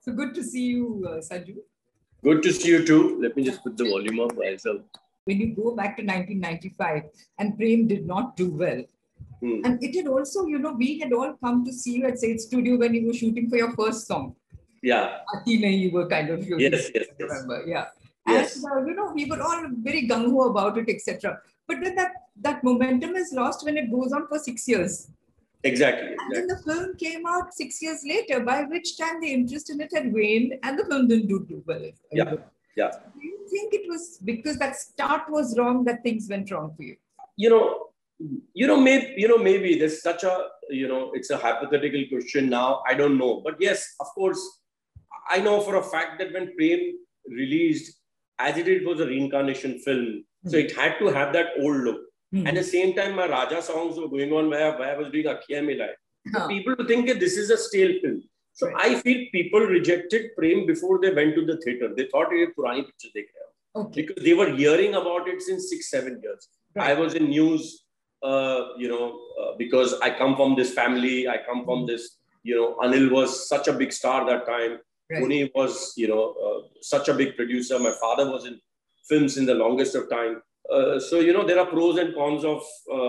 So good to see you, Sanju. Good to see you too. Let me just put the volume up myself. When you go back to 1995 and Prem did not do well. And it had also, you know, we had all come to see you at Sage Studio when you were shooting for your first song. Yeah. You were kind of shooting. Yes. Remember, yeah. Yes. And, you know, we were all very gung-ho about it, etc. But then that momentum is lost when it goes on for 6 years. Exactly. And then the film came out 6 years later, by which time the interest in it had waned and the film didn't do well. Yeah. Do you think it was because that start was wrong that things went wrong for you? Maybe there's such a, it's a hypothetical question now. I don't know. But yes, of course, I know for a fact that when Prem released, as it was a reincarnation film, so it had to have that old look. At the same time, my Raja songs were going on where I was doing Akhiyan Milai. So people think that this is a stale film. So I feel people rejected Prem before they went to the theater. They thought it was Purani picture dekh rahe ho. Because they were hearing about it since 6-7 years. Right. I was in news, because I come from this family. I come from this, Anil was such a big star that time. Pune was, such a big producer. My father was in films in the longest of time. So, there are pros and cons of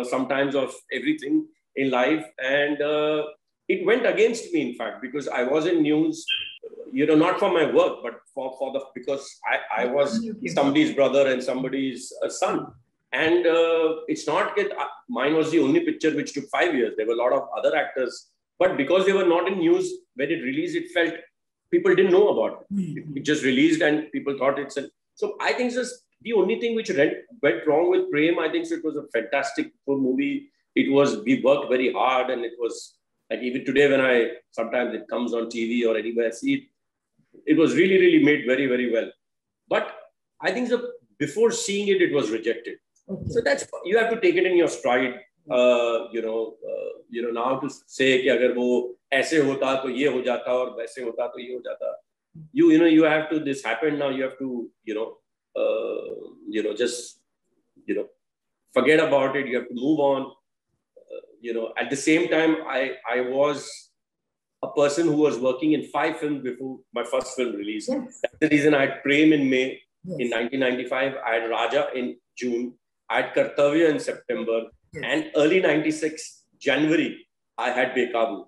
sometimes of everything in life. And it went against me, in fact, because I was in news, not for my work, but because I was somebody's brother and somebody's son. And it's not that mine was the only picture which took 5 years. There were a lot of other actors. But because they were not in news, when it released, it felt people didn't know about it. It just released and people thought it's a... So I think the only thing which went wrong with Prem, I think it was a fantastic movie. We worked very hard, and it was like even today when sometimes it comes on TV or anywhere I see it, it was really, really made very, very well. But I think before seeing it, it was rejected. So you have to take it in your stride. Now to say कि अगर वो ऐसे होता तो ये हो जाता और वैसे होता तो ये हो जाता. You have to, this happened now, you have to, just, forget about it. You have to move on. At the same time, I was a person who was working in 5 films before my first film release. Yes. That's the reason I had Prem in May in 1995. I had Raja in June. I had Kartavya in September. Yes. And early 96, January, I had Bekabu.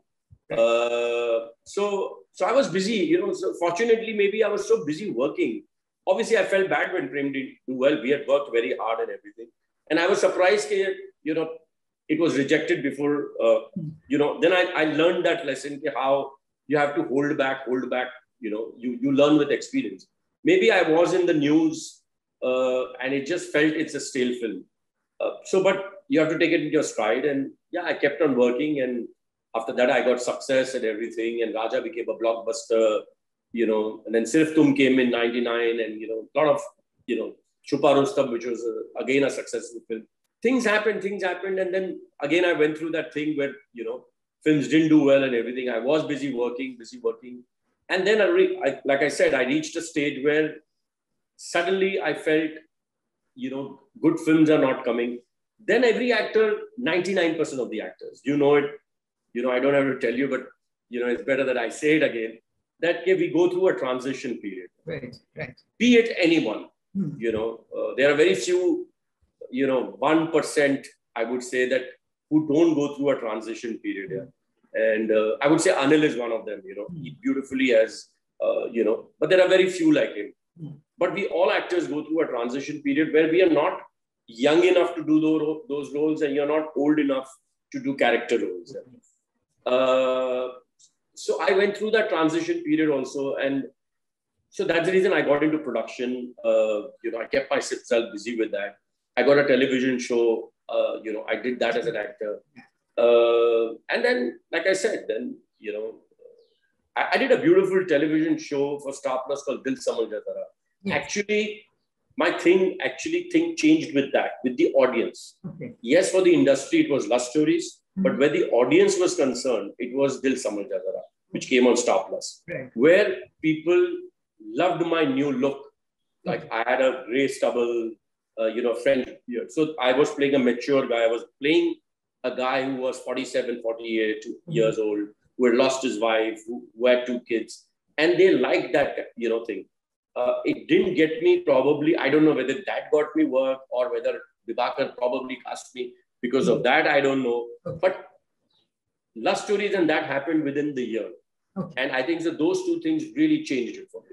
So I was busy, so fortunately, maybe I was so busy working. Obviously, I felt bad when Prem didn't do well. We had worked very hard and everything. And I was surprised that, it was rejected before, then I learned that lesson, how you have to hold back, you learn with experience. Maybe I was in the news and it just felt it's a stale film. But you have to take it in your stride. And yeah, I kept on working. And after that, I got success and everything. And Raja became a blockbuster, and then Sirf Tum came in 99 and, a lot of, Chupa Rustam, which was again a successful film. Things happened. And then again, I went through that thing where, films didn't do well and everything. I was busy working. And then, like I said, I reached a stage where suddenly I felt, good films are not coming. Then every actor, 99% of the actors, it, I don't have to tell you, but, it's better that I say it again, that we go through a transition period. Right. Be it anyone, there are very few, 1%, I would say, that who don't go through a transition period. Yeah. And I would say Anil is one of them, he beautifully has, but there are very few like him. But we all actors go through a transition period where we are not young enough to do those roles and you're not old enough to do character roles. So I went through that transition period also. And so that's the reason I got into production. I kept myself busy with that. I got a television show. I did that as an actor. And then, like I said, I did a beautiful television show for Star Plus called Dil Samajh Tara. Yes. Actually, my thing changed with the audience. Okay. Yes, for the industry, it was love stories. But where the audience was concerned, it was Dil Samajh Tara, which came on Star Plus. Right. Where people loved my new look. Like I had a grey stubble, French beard. So I was playing a mature guy. I was playing a guy who was 47, 48 years old, who had lost his wife, who had 2 kids. and they liked that, thing. It didn't get me, probably, I don't know whether that got me work or whether Vibhakar probably cast me because of that, I don't know. Okay. But Love Stories and that happened within the year. Okay. And I think that those two things really changed it for me.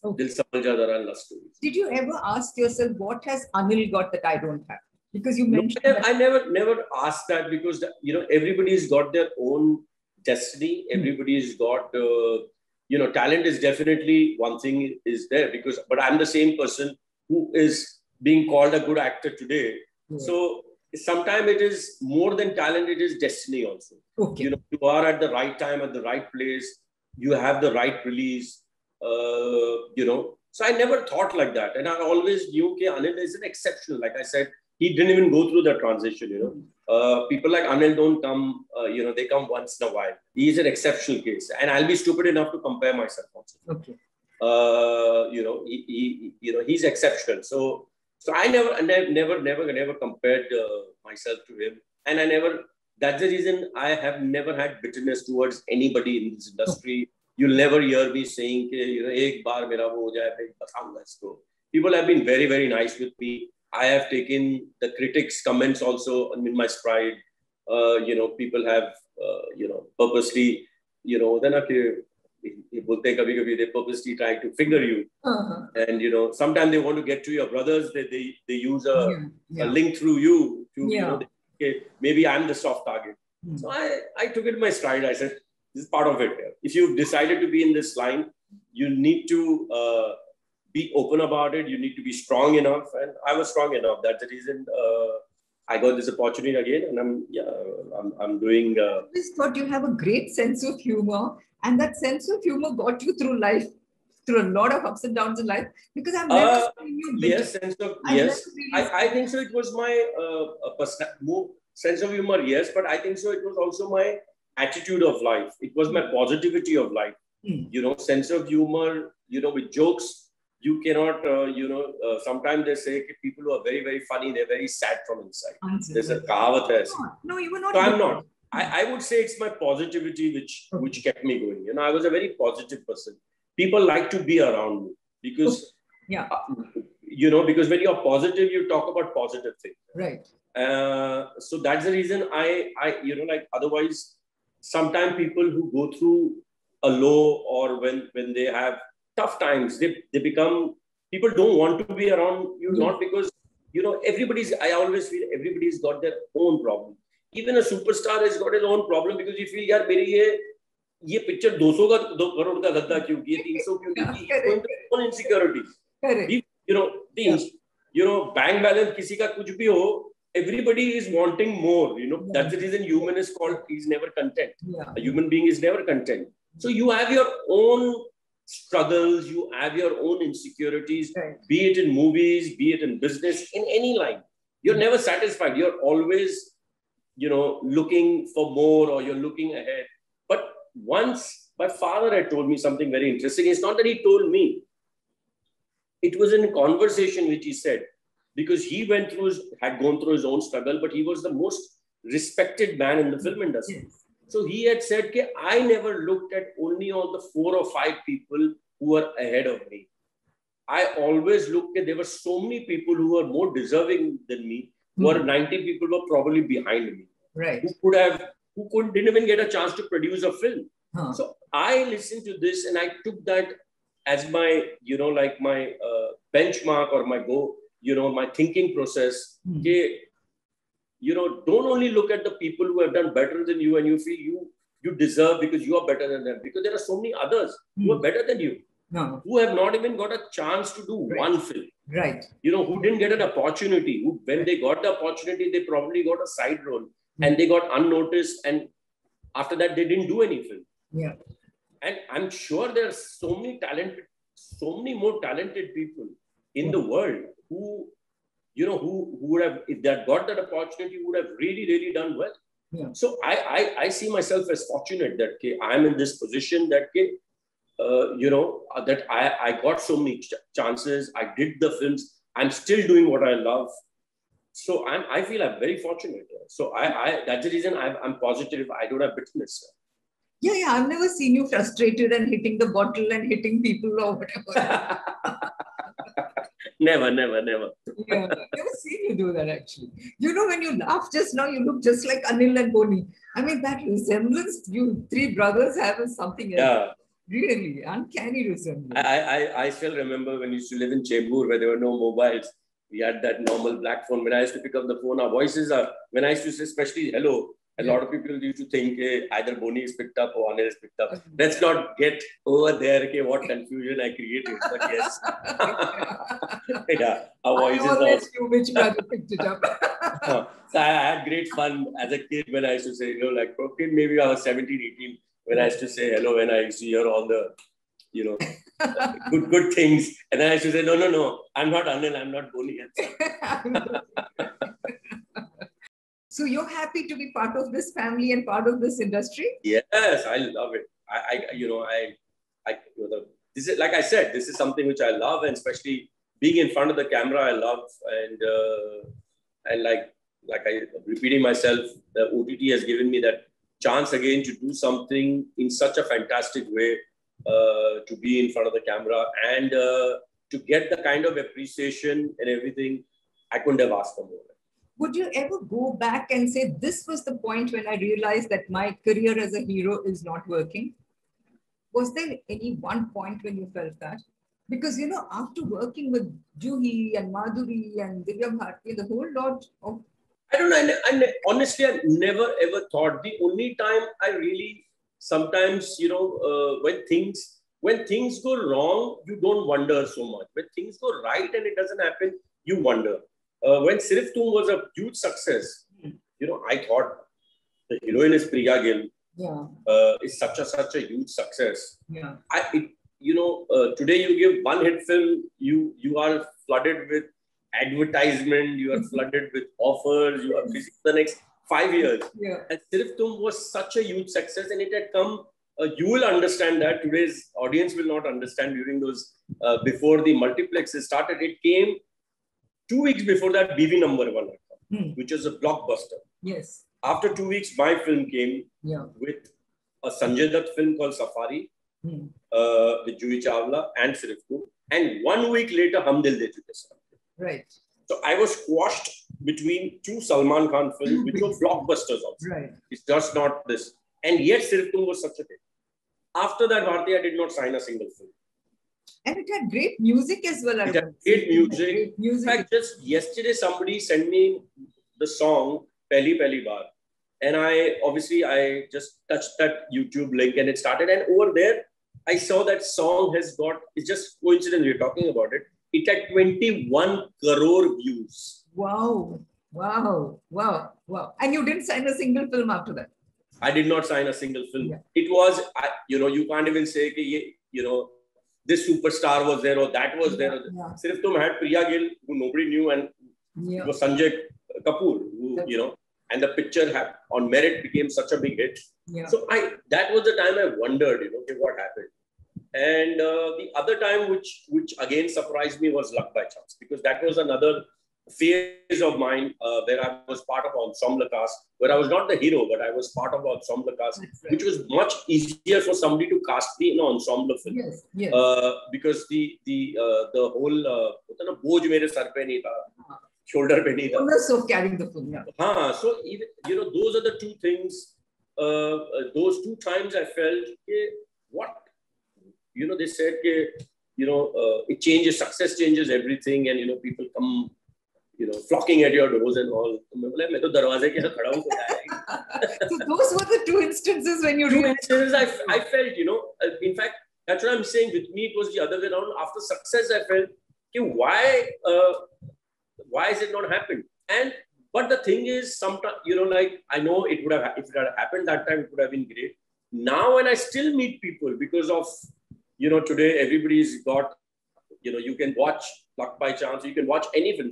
Okay. Dil Samajh Jara and Love Stories. Did you ever ask yourself, what has Anil got that I don't have? Because you mentioned I never asked that, because everybody's got their own destiny. Everybody's got talent is definitely one thing is there, but I'm the same person who is being called a good actor today. So sometimes it is more than talent, it is destiny also. Okay. You are at the right time, at the right place, you have the right release, So I never thought like that. And I always knew that Anil is an exceptional. Like I said, he didn't even go through the transition, People like Anil don't come, they come once in a while. He is an exceptional case. And I'll be stupid enough to compare myself also. Okay. He's exceptional. So I never compared myself to him. And that's the reason I have never had bitterness towards anybody in this industry. You'll never hear me saying, ek baar mera wo ho jaye, main bataunga isko. People have been very, very nice with me. I have taken the critics' comments also in my stride. People have, purposely, they purposely try to finger you. And, sometimes they want to get to your brothers. They use a link through you to, maybe I'm the soft target. So I took it in my stride. I said, this is part of it. If you've decided to be in this line, you need to be open about it. You need to be strong enough. And I was strong enough. That's the reason I got this opportunity again. And I'm doing... I always thought you have a great sense of humor. And that sense of humor got you through life, through a lot of ups and downs in life. Because I've never seen you... Yes, I think so. It was my sense of humor, yes. But I think so. It was also my attitude of life. It was my positivity of life. Sense of humor, with jokes. You cannot, sometimes they say people who are very, very funny, they're very sad from inside. There's a kahavat. No, you were not. So I'm not. I would say it's my positivity which kept me going. I was a very positive person. People like to be around me because, because when you're positive, you talk about positive things. Right. So that's the reason otherwise, sometimes people who go through a low or when they have tough times, they become, people don't want to be around you, not because, I always feel everybody's got their own problem. Even a superstar has got his own problem because you feel, yaar, ye picture 200 crore ka gadda kyun ki, 300 kyun ki, own insecurity. Correct. Bank balance kisi ka kuch bhi ho, everybody is wanting more, That's the reason human is called, he's never content. A human being is never content. So you have your own struggles, you have your own insecurities, be it in movies, be it in business, in any line. You're never satisfied. You're always, looking for more, or you're looking ahead. But once my father had told me something very interesting. It's not that he told me. It was in a conversation which he said, because he had gone through his own struggle, but he was the most respected man in the film industry. Yes. So he had said, I never looked at only all the 4 or 5 people who were ahead of me. I always looked at, there were so many people who were more deserving than me, who were 90 people who were probably behind me. Right. Who didn't even get a chance to produce a film. So I listened to this and I took that as my, my benchmark or my my thinking process. Don't only look at the people who have done better than you and you feel you deserve because you are better than them. Because there are so many others who are better than you, who have not even got a chance to do one film. Right. Who didn't get an opportunity. When they got the opportunity, they probably got a side role and they got unnoticed. And after that, they didn't do any film. Yeah. And I'm sure there are so many more talented people in the world who would have, if they had got that opportunity, would have really, really done well. Yeah. So I see myself as fortunate that I'm in this position that that I got so many chances. I did the films. I'm still doing what I love. So I feel I'm very fortunate. So that's the reason I'm positive. I don't have bitterness. Yeah, I've never seen you frustrated and hitting the bottle and hitting people or whatever. Never. Yeah, I've never seen you do that actually. You know, when you laugh just now, you look just like Anil and Boni. I mean, that resemblance you three brothers have is something else. Yeah. Really, uncanny resemblance. I still remember when we used to live in Chembur where there were no mobiles. We had that normal black phone. When I used to pick up the phone, our voices are, when I used to say especially hello, a lot of people used to think either Boni is picked up or Anil is picked up. Let's not get over there, what confusion I created. But yes. Yeah, our voices I always knew which brother picked it up. So I had great fun as a kid when I used to say, like maybe I was 17, 18, when I used to say hello, when I used to hear all the, good things. And then I used to say, no, I'm not Anil, I'm not Boni. So you're happy to be part of this family and part of this industry? Yes, I love it. This is, like I said, this is something which I love, and especially being in front of the camera, I love. And like I repeating myself, the OTT has given me that chance again to do something in such a fantastic way, to be in front of the camera and to get the kind of appreciation and everything. I couldn't have asked for more. Would you ever go back and say, this was the point when I realized that my career as a hero is not working? Was there any one point when you felt that? Because, after working with Juhi and Madhuri and Divya Bharti, the whole lot of... I don't know. And honestly, I never ever thought. The only time I really sometimes, when things go wrong, you don't wonder so much. When things go right and it doesn't happen, you wonder. When Sirf Tum was a huge success, I thought the heroine is Priya Gill. Yeah. Is such a huge success. Yeah. Today you give one hit film, you are flooded with advertisement, you are flooded with offers, you are busy for the next 5 years. Yeah. And Sirf Tum was such a huge success, and it had come. You will understand that today's audience will not understand during those before the multiplexes started. It came 2 weeks before that, BV number 1, which is a blockbuster. Yes. After 2 weeks, my film came with a Sanjay Dutt film called Safari, with Juhi Chawla and Sirf Tum. And 1 week later, Hum Dil De Chuke Saath. Right. So I was squashed between 2 Salman Khan films, which were blockbusters also. Right. It's just not this. And yet Sirf Tum was such a hit. After that, Bharti, I did not sign a single film. And it had great music as well. It had great music. In fact, just yesterday, somebody sent me the song Pehli Pehli Baar. And I just touched that YouTube link and it started. And over there, I saw that song it's just coincidence we're talking about it. It had 21 crore views. Wow. And you didn't sign a single film after that? I did not sign a single film. Yeah. It was, you can't even say, this superstar was there or that was there. Yeah. Sirf Tum had Priya Gill, who nobody knew, and it was Sanjay Kapoor, who, and the picture on merit became such a big hit. Yeah. So that was the time I wondered, what happened. And the other time, which again surprised me, was Luck by Chance, because that was another phase of mine where I was part of ensemble cast, where I was not the hero, but I was part of ensemble cast, which was much easier for somebody to cast me in an ensemble film. Yes. Because the whole boj mere sar pe nahi tha, shoulder pe nahi tha. Onus of carrying the film. Yeah. So even, those are the two things. Those 2 times I felt, what? They said, it changes, success changes everything, and people come, flocking at your doors and all. So those were the 2 instances when you realized. I felt, in fact, that's what I'm saying. With me, it was the other way around. After success, I felt, why has it not happened? But the thing is, sometimes, I know it would have, if it had happened that time, it would have been great. Now, when I still meet people, because of, today everybody's got, you can watch Luck by Chance, you can watch any film.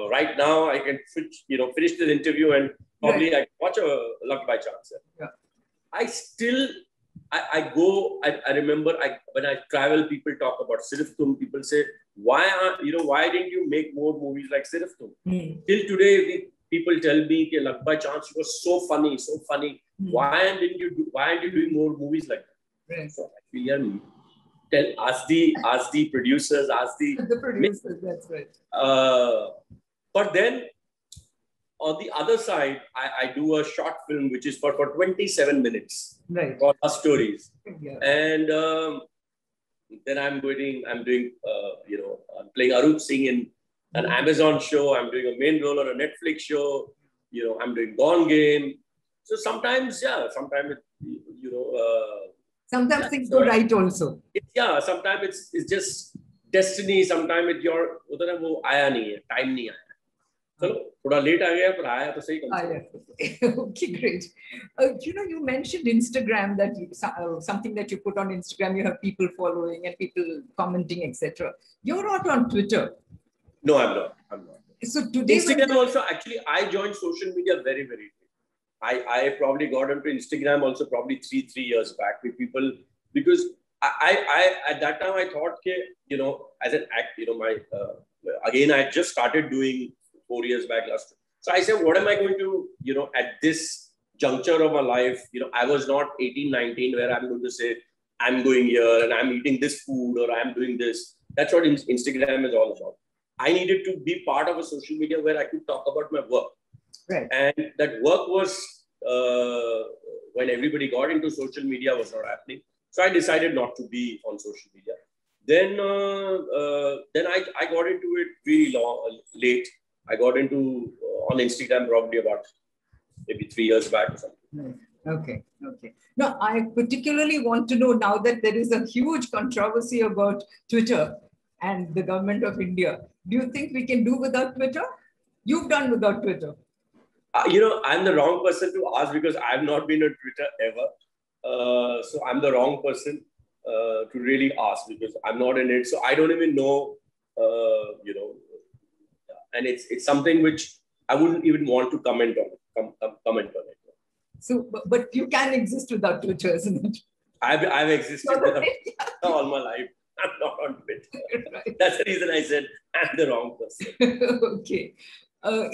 Right now I can switch, finish this interview and probably I watch a Luck by Chance. Yeah. I remember when I travel, people talk about Sirf Tum. People say, why didn't you make more movies like Sirf Tum? Till today, people tell me, "Luck by chance, you were so funny, so funny. Why aren't you doing more movies like that?" Right. So I feel, ask the producers, ask the producers. That's right. But then on the other side, I do a short film which is for 27 minutes, right, called Our Stories, yeah. And then I'm doing I'm playing Arup Singh in an Amazon show. I'm doing a main role on a Netflix show. I'm doing Gone Game. So sometimes, sometimes sometimes things go right also. Sometimes it's just destiny. Sometimes it's your उधर वो आया नहीं है, time नहीं आया. चलो थोड़ा late आ गया पर आया तो सही कम से कम. Okay, great. You mentioned Instagram, that something that you put on Instagram, you have people following and people commenting, etc. You're not on Twitter. No, I'm not. So today, Instagram also, actually, I joined social media very, very late. I probably got into Instagram also probably three years back with people, because I at that time I thought as an act, again I just started doing 4 years back last. So I said, what am I going to, at this juncture of my life, I was not 18, 19 where I'm going to say, I'm going here and I'm eating this food or I'm doing this. That's what Instagram is all about. I needed to be part of a social media where I could talk about my work. Right. And that work was, when everybody got into social media, was not happening. So I decided not to be on social media. Then I got into it really late. I got into on Instagram probably about maybe 3 years back or something. Okay. Now, I particularly want to know, now that there is a huge controversy about Twitter and the government of India, do you think we can do without Twitter? You've done without Twitter. I'm the wrong person to ask because I've not been on Twitter ever. So I'm the wrong person to really ask because I'm not in it. So I don't even know, and it's something which I wouldn't even want to comment on it. So, but you can exist without Twitter, isn't it? I've existed without all my life. I'm not on Twitter. Right. That's the reason I said I'm the wrong person. Okay. I'm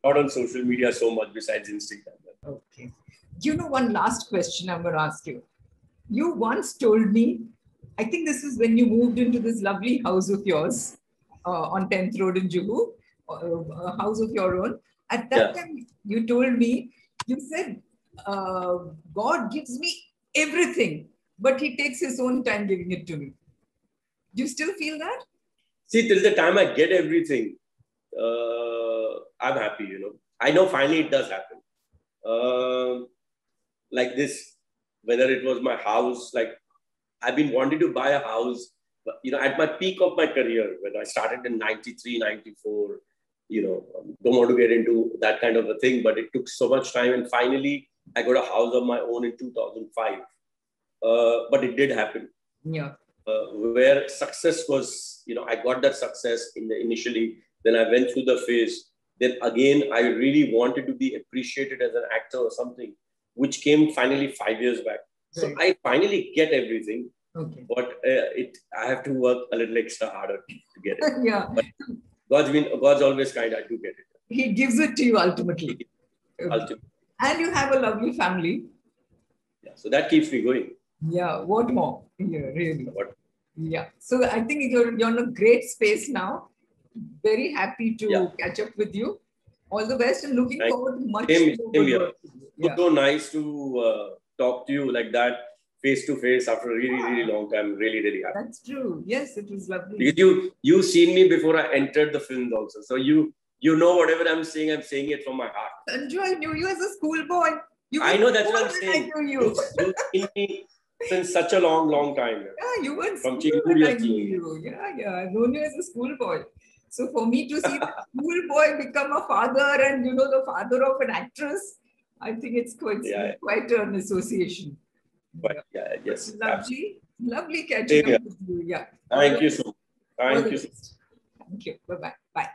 not on social media so much besides Instagram. Okay. One last question I'm going to ask you. You once told me, I think this is when you moved into this lovely house of yours on 10th Road in Juhu, a house of your own. At that time, you told me, you said, God gives me everything, but he takes his own time giving it to me. Do you still feel that? See, till the time I get everything, I'm happy, I know finally it does happen. Like this, whether it was my house, like I've been wanting to buy a house, but, at my peak of my career, when I started in 93, 94, don't want to get into that kind of a thing, but it took so much time. And finally, I got a house of my own in 2005. But it did happen. Yeah. Where success was, I got that success initially. Then I went through the phase. Then again, I really wanted to be appreciated as an actor or something, which came finally 5 years back. Right. So I finally get everything. Okay. But I have to work a little extra harder to get it. Yeah. But God's always kind. I do get it. He gives it to you ultimately. Ultimately. And you have a lovely family. Yeah. So that keeps me going. Yeah. What more? Yeah, really. What? Yeah. So I think you're in a great space now. Very happy to catch up with you. All the best and looking forward to much more. It's so nice to talk to you like that, face to face after a really, really long time. Really, really happy. That's true. Yes, it was lovely. Because you seen me before I entered the film also. So you know whatever I'm saying it from my heart. Sanjay, I knew you as a schoolboy. I know, that's what I'm saying. You've seen me since such a long time. Yeah, you were from childhood. I knew you. Yeah. I've known you as a schoolboy. So for me to see the schoolboy become a father and, the father of an actress, I think it's quite an association. But yes. Lovely catching up with you. Yeah. Thank you so much. Thank you. Bye-bye. Bye.